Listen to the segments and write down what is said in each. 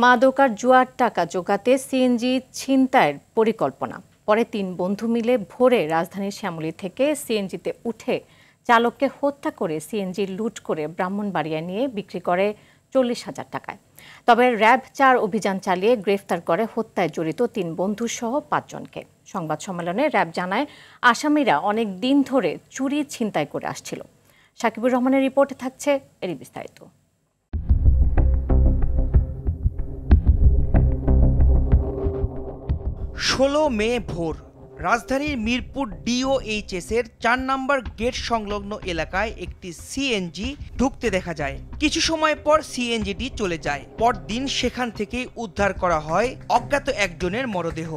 মাদক আর জুয়ার টাকা জোগাতে সিএনজি ছিনতাইয়ের পরিকল্পনা। পরে ৩ বন্ধু মিলে ভোরে রাজধানীর শ্যামলী থেকে সিএনজিতে উঠে চালককে হত্যা করে সিএনজি লুট করে ব্রাহ্মণবাড়িয়ায় নিয়ে বিক্রি করে ৪০,০০০ টাকায়। তবে র্যাব ৪ অভিযান চালিয়ে গ্রেফতার করে হত্যায় জড়িত ৩ বন্ধুসহ ৫ জনকে। সংবাদ সম্মেলনে র্যাব জানায়, আসামিরা অনেক দিন ধরে চুরি ছিনতাই করে আসছিল। সাকিবুর রহমানের রিপোর্টে থাকছে এরই বিস্তারিত। ১৬ মে ভোর রাজধানীর মিরপুর ডিওএইচএস এর ৪ নম্বর গেট সংলগ্ন এলাকায় একটি সিএনজি ঢুকতে দেখা যায়। কিছু সময় পর সিএনজিটি চলে যায়। পরদিন সেখান থেকে উদ্ধার করা হয় অজ্ঞাত একজনের মরদেহ।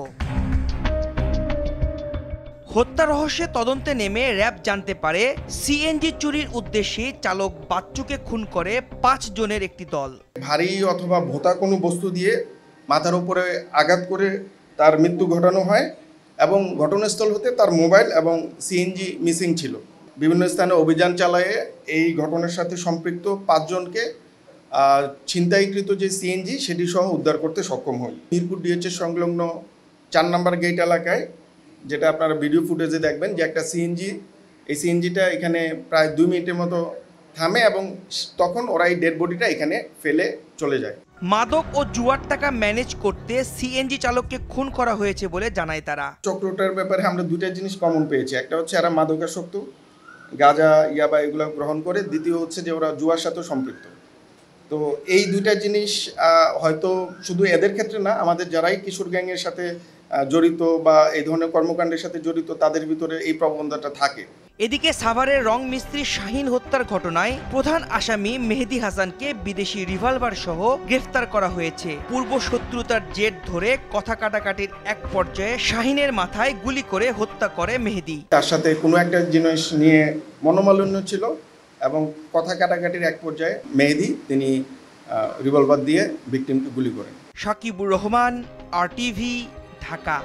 হত্যা রহস্যে তদন্তে নেমে র্যাব জানতে পারে সিএনজি চুরির উদ্দেশ্যে চালক বাচ্চুকে খুন করে ৫ জনের একটি দল। ভারী অথবা ভোঁতা কোনো বস্তু দিয়ে মাথার উপরে আঘাত করে তার মৃত্যু ঘটানো হয় এবং ঘটনাস্থল হতে তার মোবাইল এবং সিএনজি মিসিং ছিল। বিভিন্ন স্থানে অভিযান চালায়ে এই ঘটনার সাথে সম্পৃক্ত ৫ জনকে ছিনতাইকৃত যে সিএনজি সেটি সহ উদ্ধার করতে সক্ষম হই। মিরপুর ডিএইচএস সংলগ্ন ৪ নম্বর গেট এলাকায়, যেটা আপনারা ভিডিও ফুটেজে দেখবেন, যে একটা সিএনজি, এই সিএনজিটা এখানে প্রায় ২ মিনিটের মতো থামে এবং তখন ওরা এই ডেড বডিটা এখানে ফেলে চলে যায়। মাদক ও জুয়ার টাকা ম্যানেজ করতে সিএনজি চালককে খুন করা হয়েছে বলে জানায় তারা। চক্রটার ব্যাপারে আমরা দুইটা জিনিস কমন পেয়েছি। একটা হচ্ছে এরা মাদকাসক্ত, গাঁজা, ইয়াবা এগুলো গ্রহণ করে। দ্বিতীয় হচ্ছে যে ওরা জুয়ার সাথেও সম্পৃক্ত। তো এই দুইটা জিনিস হয়তো শুধু এদের ক্ষেত্রে না, আমাদের যারাই কিশোর গ্যাংয়ের সাথে জড়িত বা এই ধরনের কর্মকাণ্ডের সাথে জড়িত তাদের ভিতরে এই প্রবণতাটা থাকে। এদিকে সাভারের রং মিস্ত্রি শাহিন হত্যার ঘটনায় প্রধান আসামি মেহেদি হাসানকে বিদেশি রিভলভার সহ গ্রেফতার করা হয়েছে। পূর্ব শত্রুতার জের ধরে কথা কাটাকাটির এক পর্যায়ে শাহিনের মাথায় গুলি করে হত্যা করে মেহেদি। তার সাথে কোনো একটা জিনিস নিয়ে মনোমালিন্য ছিল এবং কথা কাটাকাটির এক পর্যায়ে মেহেদি তিনি রিভলভার দিয়ে ভিকটিমকে গুলি করেন। সাকিবুর রহমান, RTV, ঢাকা।